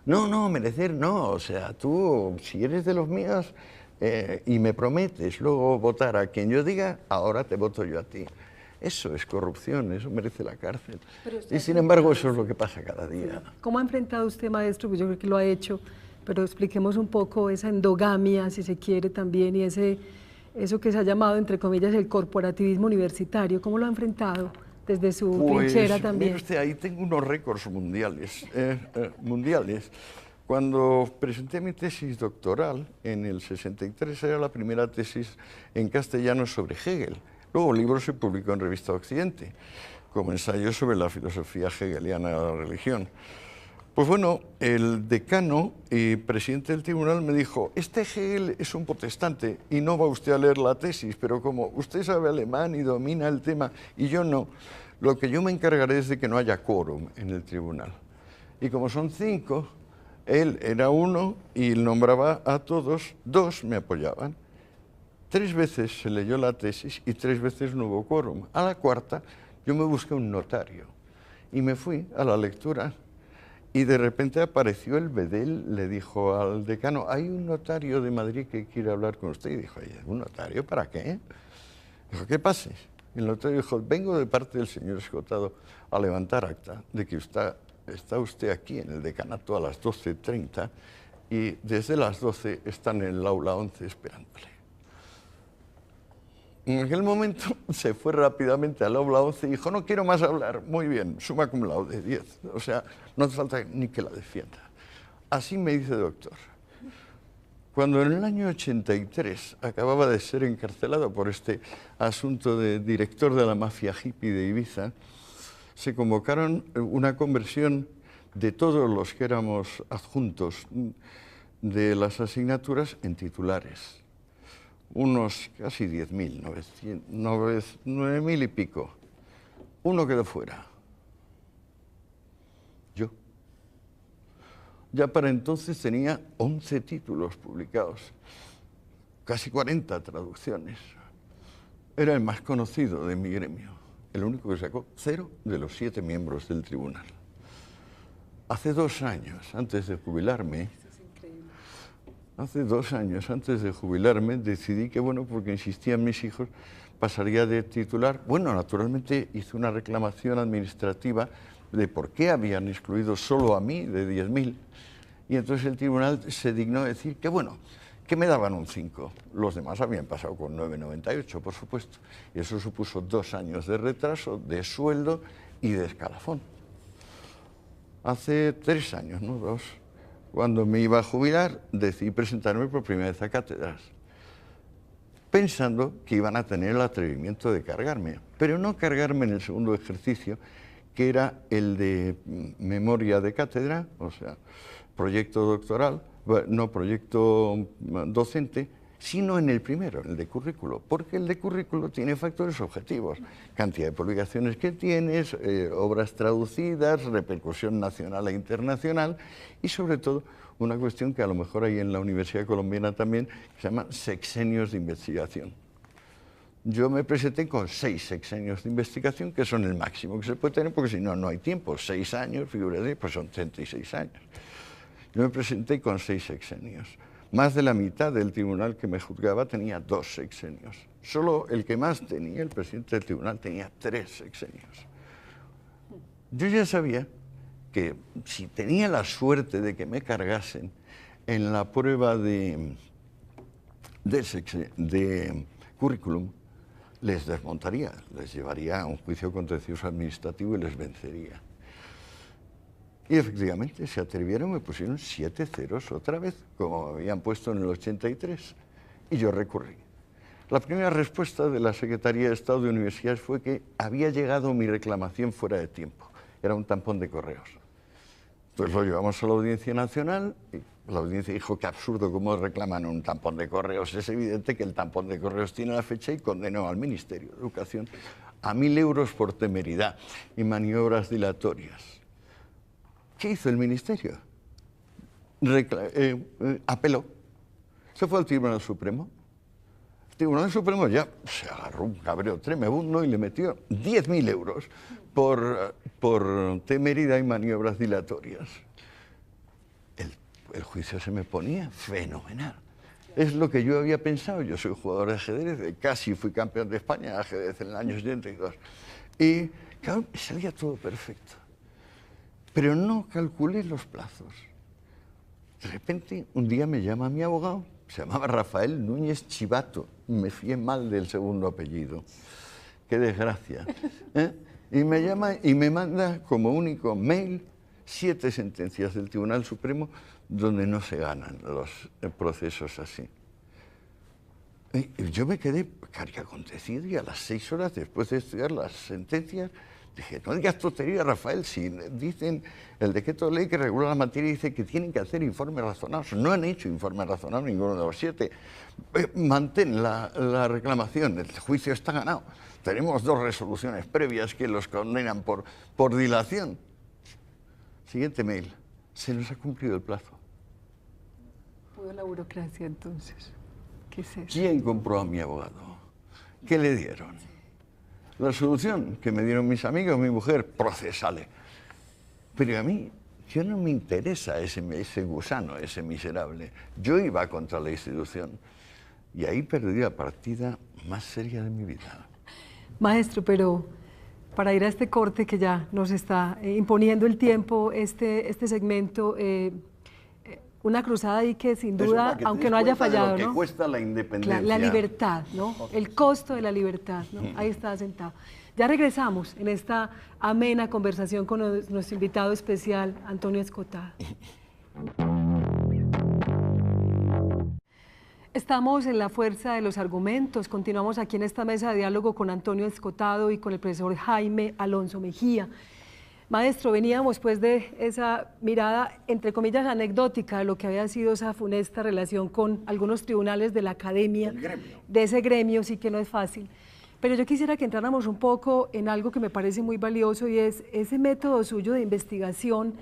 No, merecer no. O sea, tú, si eres de los míos y me prometes luego votar a quien yo diga, ahora te voto yo a ti. Eso es corrupción, eso merece la cárcel. Y sin embargo, eso es lo que pasa cada día. ¿Cómo ha enfrentado usted, maestro? Pues yo creo que lo ha hecho, pero expliquemos un poco esa endogamia, si se quiere también, y eso que se ha llamado, entre comillas, el corporativismo universitario. ¿Cómo lo ha enfrentado desde su trinchera también? Mire usted, ahí tengo unos récords mundiales. Cuando presenté mi tesis doctoral, en el 63, era la primera tesis en castellano sobre Hegel. Luego el libro se publicó en Revista Occidente, como ensayo sobre la filosofía hegeliana de la religión. Pues bueno, el decano y presidente del tribunal me dijo, este Hegel es un protestante y no va usted a leer la tesis, pero como usted sabe alemán y domina el tema y yo no, lo que yo me encargaré es de que no haya quórum en el tribunal. Y como son 5, él era 1 y nombraba a todos, 2 me apoyaban. 3 veces se leyó la tesis y 3 veces no hubo quórum. A la 4ª yo me busqué un notario y me fui a la lectura y de repente apareció el bedel, le dijo al decano, hay un notario de Madrid que quiere hablar con usted. Y dijo, ¿un notario para qué? Dijo, ¿qué pase? Y el notario dijo, vengo de parte del señor Escotado a levantar acta de que está usted aquí en el decanato a las 12:30 y desde las 12 están en el aula 11 esperándole. En aquel momento se fue rápidamente al aula 11 y dijo, no quiero más hablar, muy bien, summa cum laude, 10. O sea, no hace falta ni que la defienda. Así me dice doctor. Cuando en el año 83 acababa de ser encarcelado por este asunto de director de la mafia hippie de Ibiza, se convocaron una conversión de todos los que éramos adjuntos de las asignaturas en titulares. Unos casi 10.000, 9.000 y pico. Uno quedó fuera. Yo. Ya para entonces tenía 11 títulos publicados, casi 40 traducciones. Era el más conocido de mi gremio, el único que sacó 0 de los 7 miembros del tribunal. Hace 2 años, antes de jubilarme, decidí que, bueno, porque insistían mis hijos, pasaría de titular. Bueno, naturalmente hice una reclamación administrativa de por qué habían excluido solo a mí de 10.000. Y entonces el tribunal se dignó decir que, bueno, que me daban un 5. Los demás habían pasado con 9,98, por supuesto. Y eso supuso 2 años de retraso, de sueldo y de escalafón. Hace 3 años, ¿no? 2. Cuando me iba a jubilar, decidí presentarme por primera vez a cátedras, pensando que iban a tener el atrevimiento de cargarme, pero no cargarme en el segundo ejercicio, que era el de memoria de cátedra, o sea, proyecto doctoral, no proyecto docente, sino en el primero, en el de currículo, porque el de currículo tiene factores objetivos, cantidad de publicaciones que tienes, obras traducidas, repercusión nacional e internacional y sobre todo una cuestión que a lo mejor hay en la Universidad Colombiana también, que se llama sexenios de investigación. Yo me presenté con 6 sexenios de investigación, que son el máximo que se puede tener, porque si no, no hay tiempo. 6 años, figúrate, pues son 36 años. Yo me presenté con 6 sexenios. Más de la mitad del tribunal que me juzgaba tenía 2 sexenios. Solo el que más tenía, el presidente del tribunal, tenía 3 sexenios. Yo ya sabía que si tenía la suerte de que me cargasen en la prueba de currículum, les desmontaría, les llevaría a un juicio contencioso administrativo y les vencería. Y efectivamente se atrevieron, me pusieron 7 ceros otra vez, como me habían puesto en el 83, y yo recurrí. La primera respuesta de la Secretaría de Estado de Universidades fue que había llegado mi reclamación fuera de tiempo, era un tampón de correos. Entonces lo llevamos a la Audiencia Nacional y la audiencia dijo que absurdo, cómo reclaman un tampón de correos. Es evidente que el tampón de correos tiene la fecha y condenó al Ministerio de Educación a 1.000 euros por temeridad y maniobras dilatorias. ¿Qué hizo el Ministerio? Apeló. Se fue al Tribunal Supremo. El Tribunal Supremo ya se agarró un cabreo tremendo y le metió 10.000 euros por temeridad y maniobras dilatorias. El juicio se me ponía fenomenal. Es lo que yo había pensado. Yo soy jugador de ajedrez, casi fui campeón de España de ajedrez en el año 82. Y claro, salía todo perfecto. Pero no calculé los plazos. De repente, un día me llama mi abogado, se llamaba Rafael Núñez Chivato, me fié mal del segundo apellido. Qué desgracia. Y me llama y me manda como único mail 7 sentencias del Tribunal Supremo donde no se ganan los procesos así. Y yo me quedé acontecido y a las 6 horas después de estudiar las sentencias dije, no digas tonterías, Rafael, si dicen el decreto de ley que regula la materia dice que tienen que hacer informes razonados. No han hecho informes razonados ninguno de los 7. Mantén la reclamación, el juicio está ganado. Tenemos 2 resoluciones previas que los condenan por dilación. Siguiente mail, se nos ha cumplido el plazo. Pudo la burocracia entonces. ¿Qué es eso? ¿Quién compró a mi abogado? ¿Qué le dieron? La solución que me dieron mis amigos, mi mujer, procesale. Pero a mí, yo no me interesa ese gusano, ese miserable. Yo iba contra la institución y ahí perdí la partida más seria de mi vida. Maestro, pero para ir a este corte que ya nos está imponiendo el tiempo, este segmento, una cruzada ahí que sin duda, aunque no haya fallado, lo que ¿no? cuesta la independencia. La libertad, ¿no? El costo de la libertad, ¿no? Ahí está sentado. Ya regresamos en esta amena conversación con nuestro invitado especial, Antonio Escotado. Estamos en la fuerza de los argumentos. Continuamos aquí en esta mesa de diálogo con Antonio Escotado y con el profesor Jaime Alonso Mejía. Maestro, veníamos pues de esa mirada, entre comillas, anecdótica de lo que había sido esa funesta relación con algunos tribunales de la academia, de ese gremio, sí que no es fácil. Pero yo quisiera que entráramos un poco en algo que me parece muy valioso y es ese método suyo de investigación.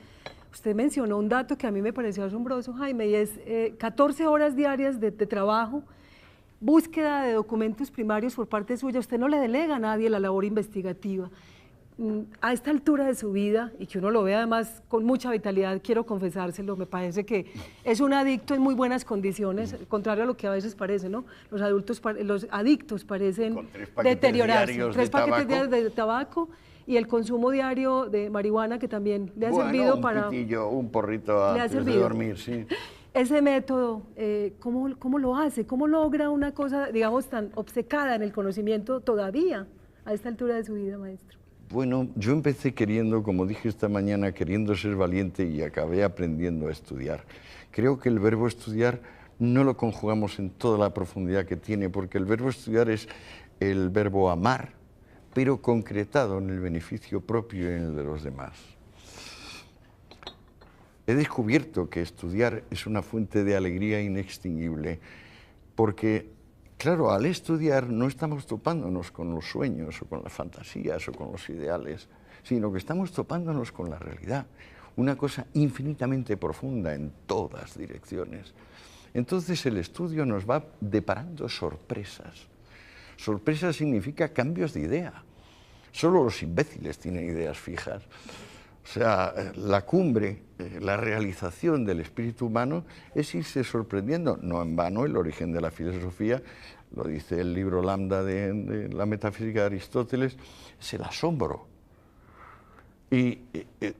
Usted mencionó un dato que a mí me pareció asombroso, Jaime, y es 14 horas diarias de trabajo, búsqueda de documentos primarios por parte suya. Usted no le delega a nadie la labor investigativa. A esta altura de su vida, y que uno lo ve además con mucha vitalidad, quiero confesárselo, me parece que es un adicto en muy buenas condiciones, contrario a lo que a veces parece, ¿no? Los adictos parecen deteriorarse. 3 paquetes diarios de tabaco y el consumo diario de marihuana que también le ha servido para... un porrito antes de dormir, sí. Ese método, ¿cómo lo hace? ¿Cómo logra una cosa, digamos, tan obcecada en el conocimiento todavía a esta altura de su vida, maestro? Bueno, yo empecé queriendo, como dije esta mañana, queriendo ser valiente y acabé aprendiendo a estudiar. Creo que el verbo estudiar no lo conjugamos en toda la profundidad que tiene, porque el verbo estudiar es el verbo amar, pero concretado en el beneficio propio y en el de los demás. He descubierto que estudiar es una fuente de alegría inextinguible, porque claro, al estudiar no estamos topándonos con los sueños o con las fantasías o con los ideales, sino que estamos topándonos con la realidad, una cosa infinitamente profunda en todas direcciones. Entonces el estudio nos va deparando sorpresas. Sorpresas significa cambios de idea. Solo los imbéciles tienen ideas fijas. O sea, la cumbre, la realización del espíritu humano es irse sorprendiendo. No en vano, el origen de la filosofía, lo dice el libro Lambda de la metafísica de Aristóteles, es el asombro. Y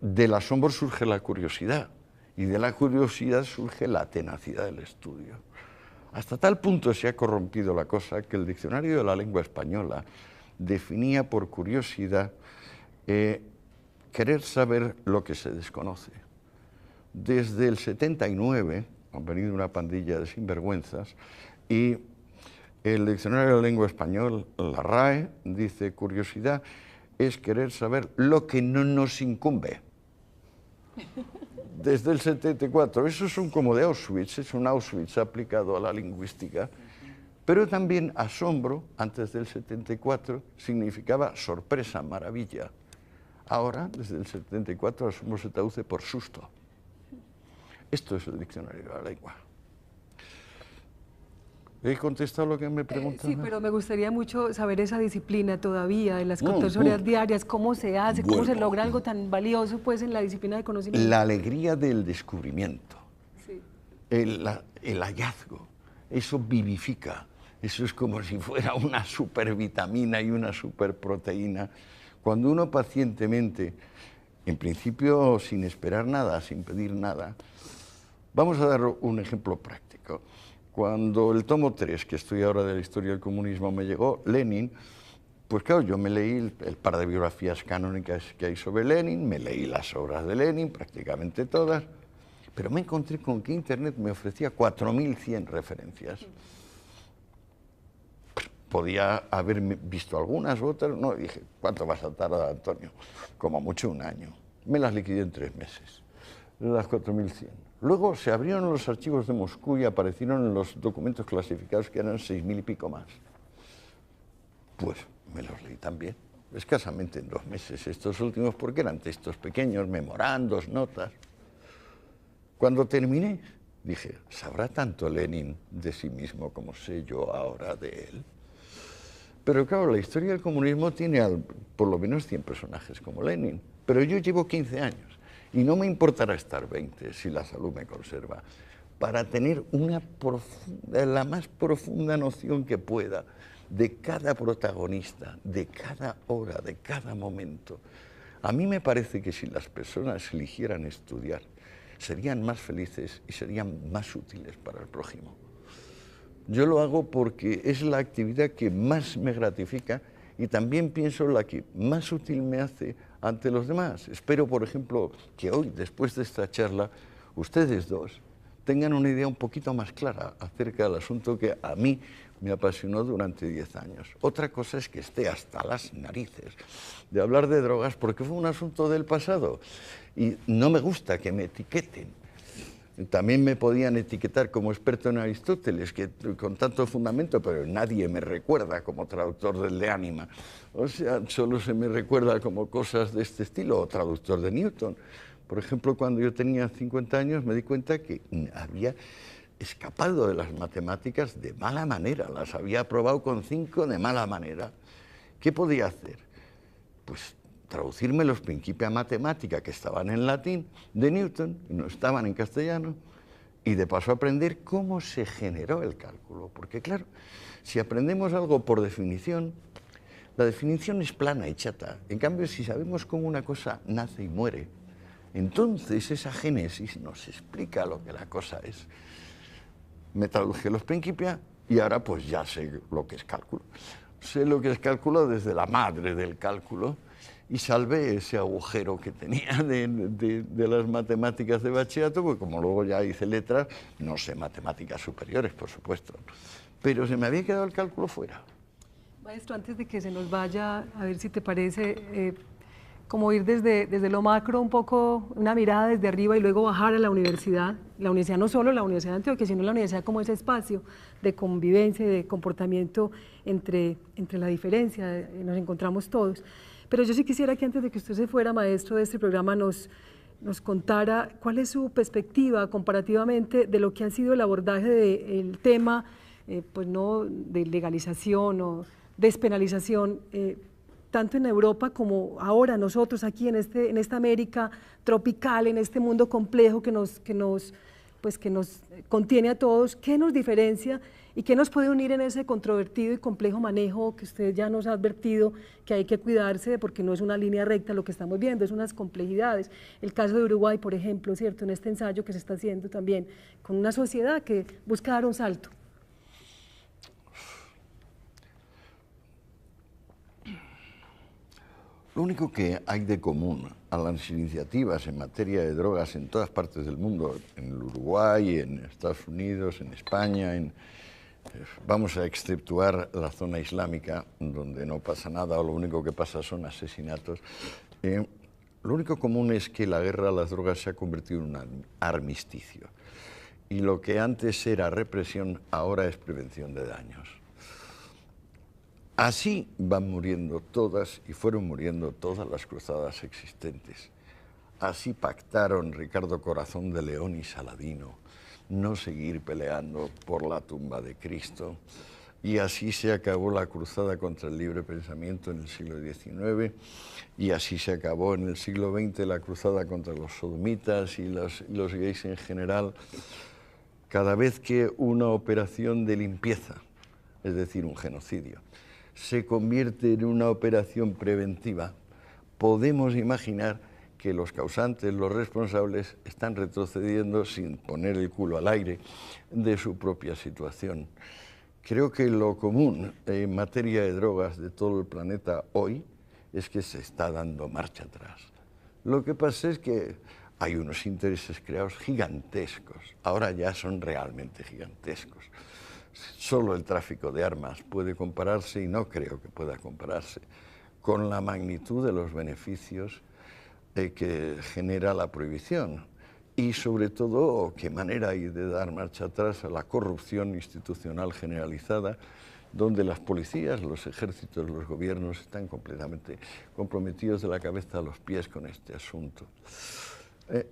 del asombro surge la curiosidad, y de la curiosidad surge la tenacidad del estudio. Hasta tal punto se ha corrompido la cosa que el diccionario de la lengua española definía por curiosidad querer saber lo que se desconoce. Desde el 79 han venido una pandilla de sinvergüenzas y el diccionario de la lengua española, la RAE, dice curiosidad es querer saber lo que no nos incumbe. Desde el 74, eso es un como de Auschwitz, es un Auschwitz aplicado a la lingüística, pero también asombro, antes del 74, significaba sorpresa, maravilla. Ahora, desde el 74, asombro se traduce por susto. Esto es el diccionario de la lengua. ¿He contestado lo que me preguntaban? Sí, pero me gustaría mucho saber esa disciplina todavía, en las 14 horas diarias, cómo se hace, cómo se logra algo tan valioso pues, en la disciplina de conocimiento. La alegría del descubrimiento, sí. el hallazgo, eso vivifica, eso es como si fuera una supervitamina y una superproteína. Cuando uno pacientemente, en principio sin esperar nada, sin pedir nada, vamos a dar un ejemplo práctico. Cuando el tomo 3, que estoy ahora de la historia del comunismo, me llegó, Lenin, pues claro, yo me leí el par de biografías canónicas que hay sobre Lenin, me leí las obras de Lenin, prácticamente todas, pero me encontré con que Internet me ofrecía 4.100 referencias. Podía haber visto algunas u otras, no, dije, ¿cuánto vas a tardar, Antonio? Como mucho un año. Me las liquidé en 3 meses, las 4.100. Luego se abrieron los archivos de Moscú y aparecieron en los documentos clasificados que eran 6.000 y pico más. Pues me los leí también, escasamente en 2 meses, estos últimos, porque eran textos pequeños, memorandos, notas. Cuando terminé, dije, ¿sabrá tanto Lenin de sí mismo como sé yo ahora de él? Pero claro, la historia del comunismo tiene por lo menos 100 personajes como Lenin, pero yo llevo 15 años. Y no me importará estar 20 si la salud me conserva, para tener la más profunda noción que pueda de cada protagonista, de cada hora, de cada momento. A mí me parece que si las personas eligieran estudiar, serían más felices y serían más útiles para el prójimo. Yo lo hago porque es la actividad que más me gratifica y también pienso la que más útil me hace ante los demás. Espero, por ejemplo, que hoy, después de esta charla, ustedes dos tengan una idea un poquito más clara acerca del asunto que a mí me apasionó durante 10 años. Otra cosa es que esté hasta las narices de hablar de drogas porque fue un asunto del pasado y no me gusta que me etiqueten. También me podían etiquetar como experto en Aristóteles, que con tanto fundamento, pero nadie me recuerda como traductor del De Anima. O sea, solo se me recuerda como cosas de este estilo, o traductor de Newton. Por ejemplo, cuando yo tenía 50 años me di cuenta que había escapado de las matemáticas de mala manera, las había aprobado con 5 de mala manera. ¿Qué podía hacer? Pues traducirme los Principia Mathematica que estaban en latín de Newton, y no estaban en castellano, y de paso aprender cómo se generó el cálculo. Porque claro, si aprendemos algo por definición, la definición es plana y chata. En cambio, si sabemos cómo una cosa nace y muere, entonces esa génesis nos explica lo que la cosa es. Me traduje los Principia y ahora pues ya sé lo que es cálculo. Sé lo que es cálculo desde la madre del cálculo, y salvé ese agujero que tenía de las matemáticas de bachillerato, porque como luego ya hice letras, no sé matemáticas superiores, por supuesto, pero se me había quedado el cálculo fuera. Maestro, antes de que se nos vaya, a ver si te parece, como ir desde lo macro un poco, una mirada desde arriba y luego bajar a la universidad no solo la Universidad de Antioquia, sino la universidad como ese espacio de convivencia y de comportamiento entre la diferencia, nos encontramos todos. Pero yo sí quisiera que antes de que usted se fuera, maestro, de este programa nos contara cuál es su perspectiva comparativamente de lo que ha sido el abordaje del tema, pues no de legalización o despenalización, tanto en Europa como ahora nosotros aquí en esta América tropical, en este mundo complejo que nos contiene a todos. ¿Qué nos diferencia y qué nos puede unir en ese controvertido y complejo manejo que usted ya nos ha advertido que hay que cuidarse porque no es una línea recta lo que estamos viendo, es unas complejidades? El caso de Uruguay, por ejemplo, ¿cierto? En este ensayo que se está haciendo también con una sociedad que busca dar un salto. Lo único que hay de común a las iniciativas en materia de drogas en todas partes del mundo, en el Uruguay, en Estados Unidos, en España, vamos a exceptuar la zona islámica, donde no pasa nada o lo único que pasa son asesinatos, lo único común es que la guerra a las drogas se ha convertido en un armisticio. Y lo que antes era represión, ahora es prevención de daños. Así van muriendo todas y fueron muriendo todas las cruzadas existentes. Así pactaron Ricardo Corazón de León y Saladino no seguir peleando por la tumba de Cristo. Y así se acabó la cruzada contra el libre pensamiento en el siglo XIX, y así se acabó en el siglo XX la cruzada contra los sodomitas y los gays en general. Cada vez que una operación de limpieza, es decir, un genocidio, se convierte en una operación preventiva, podemos imaginar que los causantes, los responsables, están retrocediendo sin poner el culo al aire de su propia situación. Creo que lo común en materia de drogas de todo el planeta hoy es que se está dando marcha atrás. Lo que pasa es que hay unos intereses creados gigantescos, ahora ya son realmente gigantescos. Solo el tráfico de armas puede compararse, y no creo que pueda compararse, con la magnitud de los beneficios que genera la prohibición. Y sobre todo, qué manera hay de dar marcha atrás a la corrupción institucional generalizada, donde las policías, los ejércitos, los gobiernos están completamente comprometidos de la cabeza a los pies con este asunto.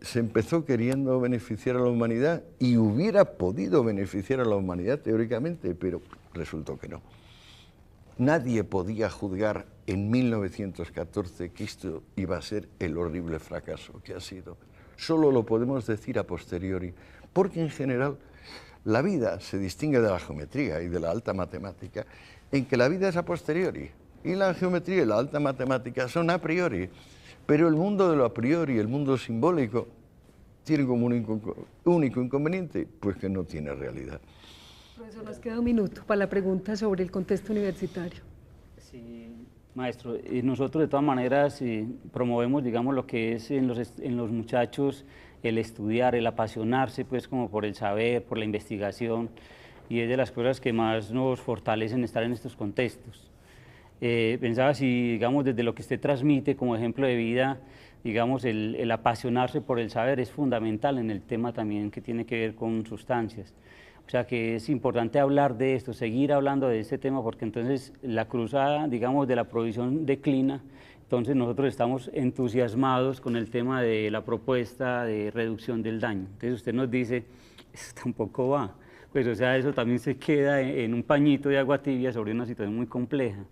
Se empezó queriendo beneficiar a la humanidad y hubiera podido beneficiar a la humanidad teóricamente, pero resultó que no. Nadie podía juzgar en 1914 que esto iba a ser el horrible fracaso que ha sido. Solo lo podemos decir a posteriori, porque en general la vida se distingue de la geometría y de la alta matemática en que la vida es a posteriori y la geometría y la alta matemática son a priori. Pero el mundo de lo a priori, el mundo simbólico, tiene como un único inconveniente, pues que no tiene realidad. Profesor, nos queda un minuto para la pregunta sobre el contexto universitario. Sí, maestro, nosotros de todas maneras promovemos, digamos, lo que es en los muchachos el estudiar, el apasionarse, pues, como por el saber, por la investigación, y es de las cosas que más nos fortalecen estar en estos contextos. Pensaba si, digamos, desde lo que usted transmite como ejemplo de vida, digamos, el apasionarse por el saber es fundamental en el tema también que tiene que ver con sustancias. O sea que es importante hablar de esto, seguir hablando de este tema, porque entonces la cruzada, digamos, de la prohibición declina. Entonces nosotros estamos entusiasmados con el tema de la propuesta de reducción del daño. Entonces usted nos dice, eso tampoco va. Pues o sea, eso también se queda en un pañito de agua tibia sobre una situación muy compleja.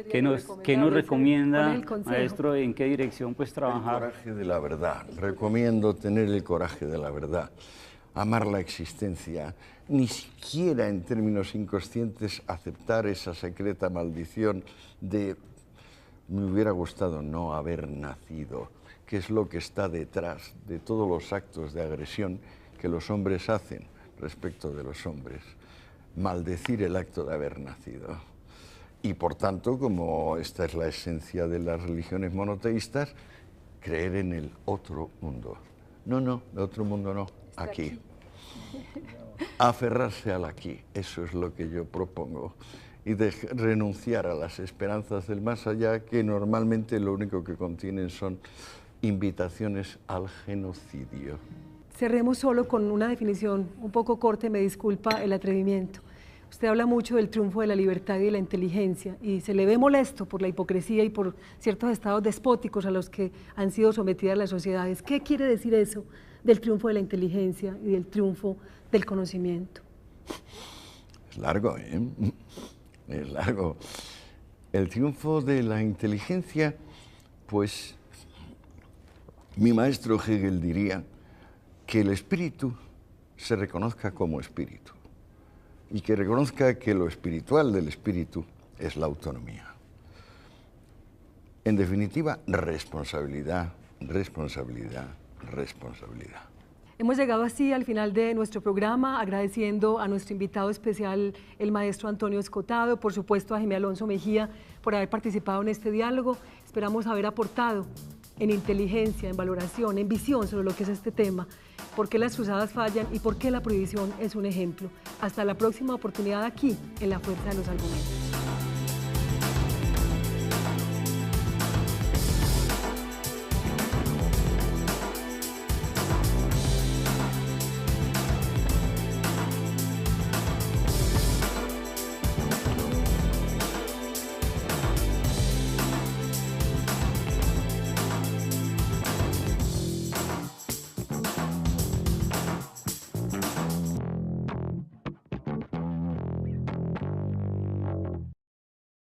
¿Qué nos recomienda, maestro, en qué dirección pues trabajar? El coraje de la verdad. Recomiendo tener el coraje de la verdad. Amar la existencia, ni siquiera en términos inconscientes aceptar esa secreta maldición de me hubiera gustado no haber nacido, que es lo que está detrás de todos los actos de agresión que los hombres hacen respecto de los hombres, maldecir el acto de haber nacido. Y por tanto, como esta es la esencia de las religiones monoteístas, creer en el otro mundo. No, el otro mundo no, aquí. Aferrarse al aquí, eso es lo que yo propongo. Y renunciar a las esperanzas del más allá, que normalmente lo único que contienen son invitaciones al genocidio. Cerremos solo con una definición un poco corta, me disculpa el atrevimiento. Usted habla mucho del triunfo de la libertad y de la inteligencia y se le ve molesto por la hipocresía y por ciertos estados despóticos a los que han sido sometidas las sociedades. ¿Qué quiere decir eso del triunfo de la inteligencia y del triunfo del conocimiento? Es largo, ¿eh? Es largo. El triunfo de la inteligencia, pues mi maestro Hegel diría que el espíritu se reconozca como espíritu y que reconozca que lo espiritual del espíritu es la autonomía. En definitiva, responsabilidad, responsabilidad, responsabilidad. Hemos llegado así al final de nuestro programa, agradeciendo a nuestro invitado especial, el maestro Antonio Escotado, por supuesto a Jaime Alonso Mejía por haber participado en este diálogo. Esperamos haber aportado en inteligencia, en valoración, en visión sobre lo que es este tema, por qué las cruzadas fallan y por qué la prohibición es un ejemplo. Hasta la próxima oportunidad aquí en La Fuerza de los Argumentos.